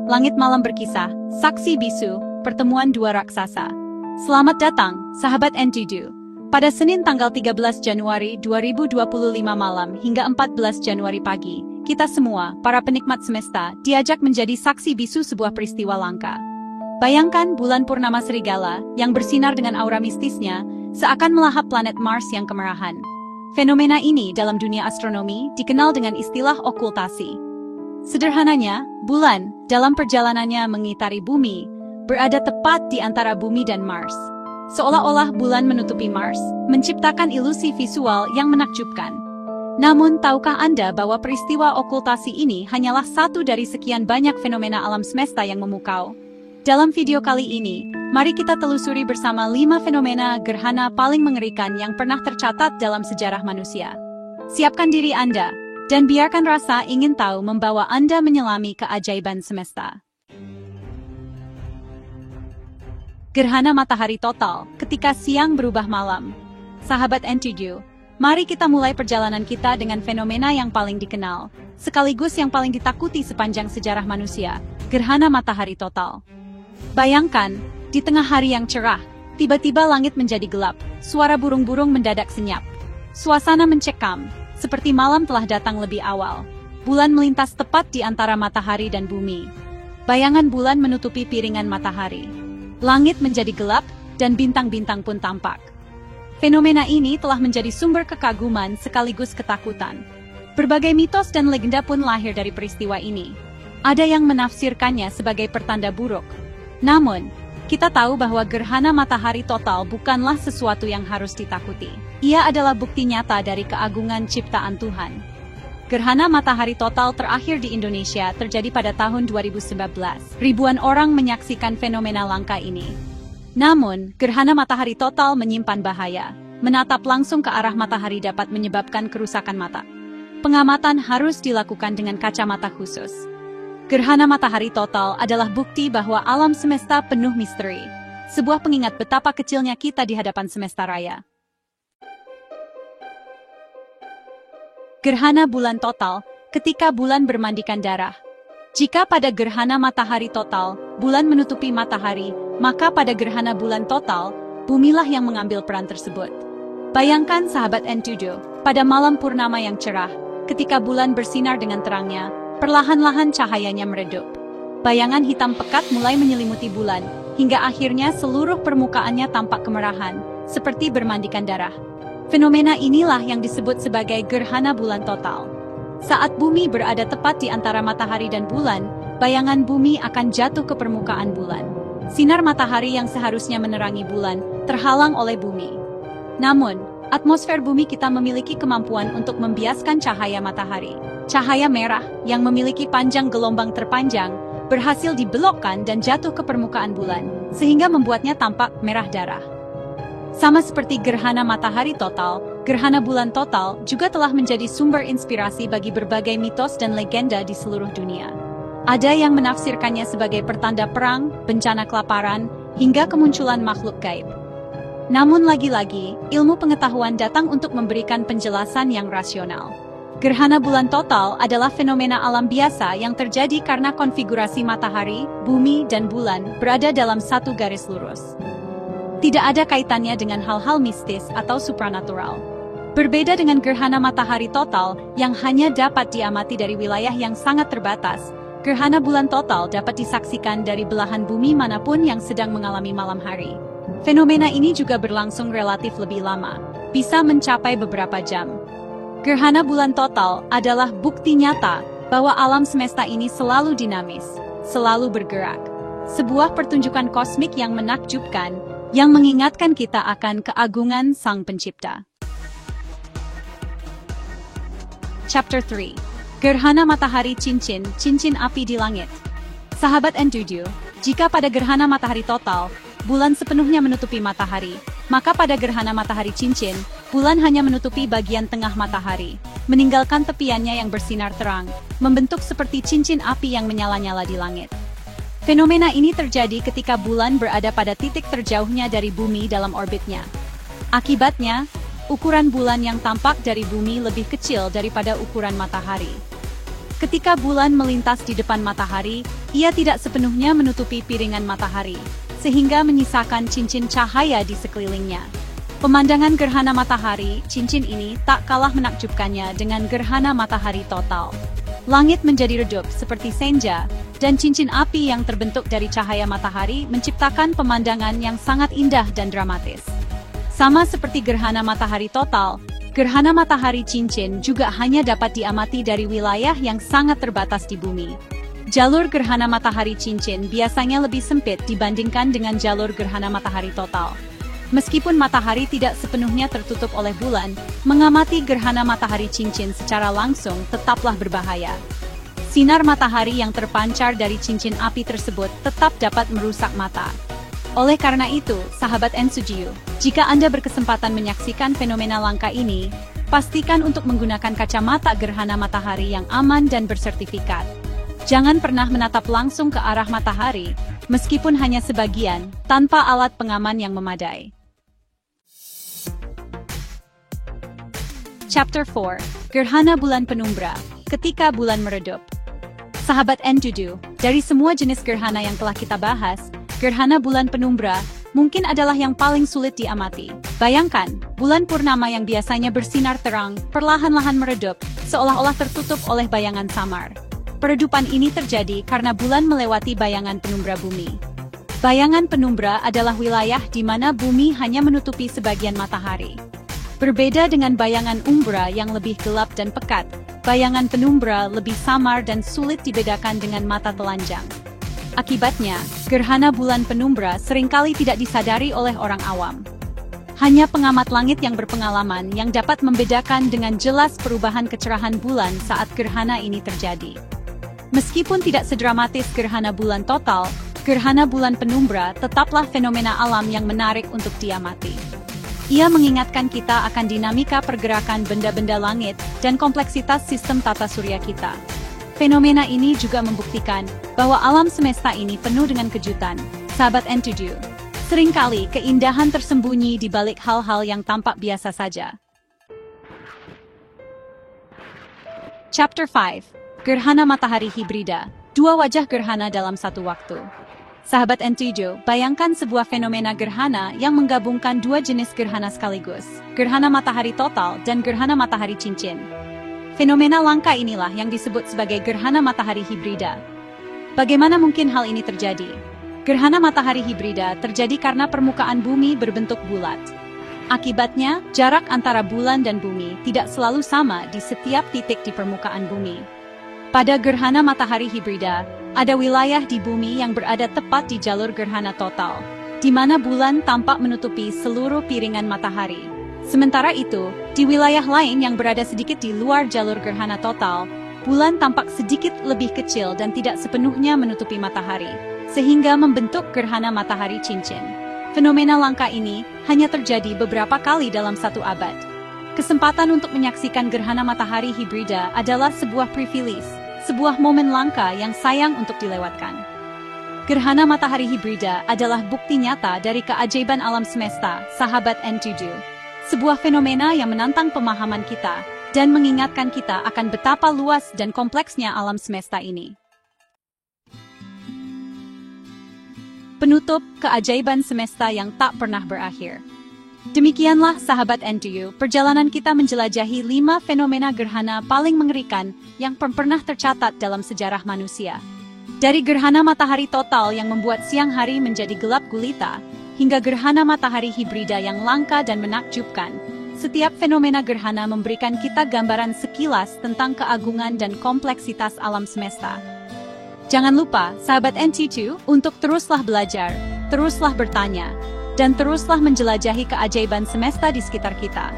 Langit malam berkisah, saksi bisu, pertemuan dua raksasa. Selamat datang, sahabat NTD. Pada Senin tanggal 13 Januari 2025 malam hingga 14 Januari pagi, kita semua, para penikmat semesta, diajak menjadi saksi bisu sebuah peristiwa langka. Bayangkan bulan purnama serigala, yang bersinar dengan aura mistisnya, seakan melahap planet Mars yang kemerahan. Fenomena ini dalam dunia astronomi dikenal dengan istilah okultasi. Sederhananya, bulan, dalam perjalanannya mengitari bumi, berada tepat di antara bumi dan Mars. Seolah-olah bulan menutupi Mars, menciptakan ilusi visual yang menakjubkan. Namun, tahukah Anda bahwa peristiwa okultasi ini hanyalah satu dari sekian banyak fenomena alam semesta yang memukau? Dalam video kali ini, mari kita telusuri bersama 5 fenomena gerhana paling mengerikan yang pernah tercatat dalam sejarah manusia. Siapkan diri Anda, dan biarkan rasa ingin tahu membawa Anda menyelami keajaiban semesta. Gerhana matahari total, ketika siang berubah malam. Sahabat NTD, mari kita mulai perjalanan kita dengan fenomena yang paling dikenal, sekaligus yang paling ditakuti sepanjang sejarah manusia, gerhana matahari total. Bayangkan, di tengah hari yang cerah, tiba-tiba langit menjadi gelap, suara burung-burung mendadak senyap. Suasana mencekam, seperti malam telah datang lebih awal. Bulan melintas tepat di antara matahari dan bumi. Bayangan bulan menutupi piringan matahari. Langit menjadi gelap, dan bintang-bintang pun tampak. Fenomena ini telah menjadi sumber kekaguman sekaligus ketakutan. Berbagai mitos dan legenda pun lahir dari peristiwa ini. Ada yang menafsirkannya sebagai pertanda buruk. Namun, kita tahu bahwa gerhana matahari total bukanlah sesuatu yang harus ditakuti. Ia adalah bukti nyata dari keagungan ciptaan Tuhan. Gerhana matahari total terakhir di Indonesia terjadi pada tahun 2019. Ribuan orang menyaksikan fenomena langka ini. Namun, gerhana matahari total menyimpan bahaya. Menatap langsung ke arah matahari dapat menyebabkan kerusakan mata. Pengamatan harus dilakukan dengan kacamata khusus. Gerhana matahari total adalah bukti bahwa alam semesta penuh misteri. Sebuah pengingat betapa kecilnya kita di hadapan semesta raya. Gerhana bulan total, ketika bulan bermandikan darah. Jika pada gerhana matahari total, bulan menutupi matahari, maka pada gerhana bulan total, bumilah yang mengambil peran tersebut. Bayangkan sahabat NTD, pada malam purnama yang cerah, ketika bulan bersinar dengan terangnya, perlahan-lahan cahayanya meredup. Bayangan hitam pekat mulai menyelimuti bulan, hingga akhirnya seluruh permukaannya tampak kemerahan, seperti bermandikan darah. Fenomena inilah yang disebut sebagai gerhana bulan total. Saat bumi berada tepat di antara matahari dan bulan, bayangan bumi akan jatuh ke permukaan bulan. Sinar matahari yang seharusnya menerangi bulan, terhalang oleh bumi. Namun, atmosfer bumi kita memiliki kemampuan untuk membiaskan cahaya matahari. Cahaya merah, yang memiliki panjang gelombang terpanjang, berhasil dibelokkan dan jatuh ke permukaan bulan, sehingga membuatnya tampak merah darah. Sama seperti gerhana matahari total, gerhana bulan total juga telah menjadi sumber inspirasi bagi berbagai mitos dan legenda di seluruh dunia. Ada yang menafsirkannya sebagai pertanda perang, bencana kelaparan, hingga kemunculan makhluk gaib. Namun lagi-lagi, ilmu pengetahuan datang untuk memberikan penjelasan yang rasional. Gerhana bulan total adalah fenomena alam biasa yang terjadi karena konfigurasi matahari, bumi, dan bulan berada dalam satu garis lurus. Tidak ada kaitannya dengan hal-hal mistis atau supranatural. Berbeda dengan gerhana matahari total yang hanya dapat diamati dari wilayah yang sangat terbatas, gerhana bulan total dapat disaksikan dari belahan bumi manapun yang sedang mengalami malam hari. Fenomena ini juga berlangsung relatif lebih lama, bisa mencapai beberapa jam. Gerhana bulan total adalah bukti nyata bahwa alam semesta ini selalu dinamis, selalu bergerak. Sebuah pertunjukan kosmik yang menakjubkan, yang mengingatkan kita akan keagungan Sang Pencipta. Chapter 3. Gerhana matahari cincin, cincin api di langit. Sahabat NTD, jika pada gerhana matahari total, bulan sepenuhnya menutupi matahari, maka pada gerhana matahari cincin, bulan hanya menutupi bagian tengah matahari, meninggalkan tepiannya yang bersinar terang, membentuk seperti cincin api yang menyala-nyala di langit. Fenomena ini terjadi ketika bulan berada pada titik terjauhnya dari bumi dalam orbitnya. Akibatnya, ukuran bulan yang tampak dari bumi lebih kecil daripada ukuran matahari. Ketika bulan melintas di depan matahari, ia tidak sepenuhnya menutupi piringan matahari, sehingga menyisakan cincin cahaya di sekelilingnya. Pemandangan gerhana matahari, cincin ini tak kalah menakjubkannya dengan gerhana matahari total. Langit menjadi redup seperti senja, dan cincin api yang terbentuk dari cahaya matahari menciptakan pemandangan yang sangat indah dan dramatis. Sama seperti gerhana matahari total, gerhana matahari cincin juga hanya dapat diamati dari wilayah yang sangat terbatas di bumi. Jalur gerhana matahari cincin biasanya lebih sempit dibandingkan dengan jalur gerhana matahari total. Meskipun matahari tidak sepenuhnya tertutup oleh bulan, mengamati gerhana matahari cincin secara langsung tetaplah berbahaya. Sinar matahari yang terpancar dari cincin api tersebut tetap dapat merusak mata. Oleh karena itu, sahabat Ensujiu, jika Anda berkesempatan menyaksikan fenomena langka ini, pastikan untuk menggunakan kacamata gerhana matahari yang aman dan bersertifikat. Jangan pernah menatap langsung ke arah matahari, meskipun hanya sebagian, tanpa alat pengaman yang memadai. Chapter 4, Gerhana Bulan Penumbra, ketika bulan meredup. Sahabat Enjuju, dari semua jenis gerhana yang telah kita bahas, gerhana bulan penumbra mungkin adalah yang paling sulit diamati. Bayangkan, bulan purnama yang biasanya bersinar terang, perlahan-lahan meredup, seolah-olah tertutup oleh bayangan samar. Peredupan ini terjadi karena bulan melewati bayangan penumbra bumi. Bayangan penumbra adalah wilayah di mana bumi hanya menutupi sebagian matahari. Berbeda dengan bayangan umbra yang lebih gelap dan pekat, bayangan penumbra lebih samar dan sulit dibedakan dengan mata telanjang. Akibatnya, gerhana bulan penumbra seringkali tidak disadari oleh orang awam. Hanya pengamat langit yang berpengalaman yang dapat membedakan dengan jelas perubahan kecerahan bulan saat gerhana ini terjadi. Meskipun tidak sedramatis gerhana bulan total, gerhana bulan penumbra tetaplah fenomena alam yang menarik untuk diamati. Ia mengingatkan kita akan dinamika pergerakan benda-benda langit dan kompleksitas sistem tata surya kita. Fenomena ini juga membuktikan bahwa alam semesta ini penuh dengan kejutan. Sahabat Entuju, seringkali keindahan tersembunyi di balik hal-hal yang tampak biasa saja. Chapter 5, Gerhana Matahari Hibrida, dua wajah gerhana dalam satu waktu. Sahabat Entuju, bayangkan sebuah fenomena gerhana yang menggabungkan dua jenis gerhana sekaligus, gerhana matahari total dan gerhana matahari cincin. Fenomena langka inilah yang disebut sebagai gerhana matahari hibrida. Bagaimana mungkin hal ini terjadi? Gerhana matahari hibrida terjadi karena permukaan bumi berbentuk bulat. Akibatnya, jarak antara bulan dan bumi tidak selalu sama di setiap titik di permukaan bumi. Pada gerhana matahari hibrida, ada wilayah di bumi yang berada tepat di jalur gerhana total, di mana bulan tampak menutupi seluruh piringan matahari. Sementara itu, di wilayah lain yang berada sedikit di luar jalur gerhana total, bulan tampak sedikit lebih kecil dan tidak sepenuhnya menutupi matahari, sehingga membentuk gerhana matahari cincin. Fenomena langka ini hanya terjadi beberapa kali dalam satu abad. Kesempatan untuk menyaksikan gerhana matahari hibrida adalah sebuah privilege, sebuah momen langka yang sayang untuk dilewatkan. Gerhana matahari hibrida adalah bukti nyata dari keajaiban alam semesta, sahabat Entuju. Sebuah fenomena yang menantang pemahaman kita dan mengingatkan kita akan betapa luas dan kompleksnya alam semesta ini. Penutup keajaiban semesta yang tak pernah berakhir. Demikianlah sahabat Entuju, perjalanan kita menjelajahi 5 fenomena gerhana paling mengerikan yang pernah tercatat dalam sejarah manusia. Dari gerhana matahari total yang membuat siang hari menjadi gelap gulita, hingga gerhana matahari hibrida yang langka dan menakjubkan, setiap fenomena gerhana memberikan kita gambaran sekilas tentang keagungan dan kompleksitas alam semesta. Jangan lupa, sahabat Entuju, untuk teruslah belajar, teruslah bertanya, dan teruslah menjelajahi keajaiban semesta di sekitar kita.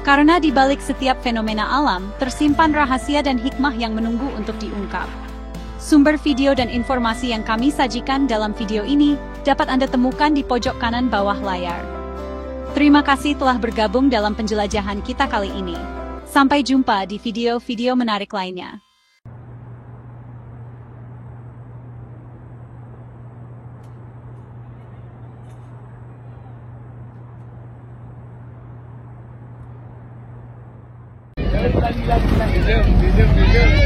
Karena di balik setiap fenomena alam, tersimpan rahasia dan hikmah yang menunggu untuk diungkap. Sumber video dan informasi yang kami sajikan dalam video ini dapat Anda temukan di pojok kanan bawah layar. Terima kasih telah bergabung dalam penjelajahan kita kali ini. Sampai jumpa di video-video menarik lainnya. Minum.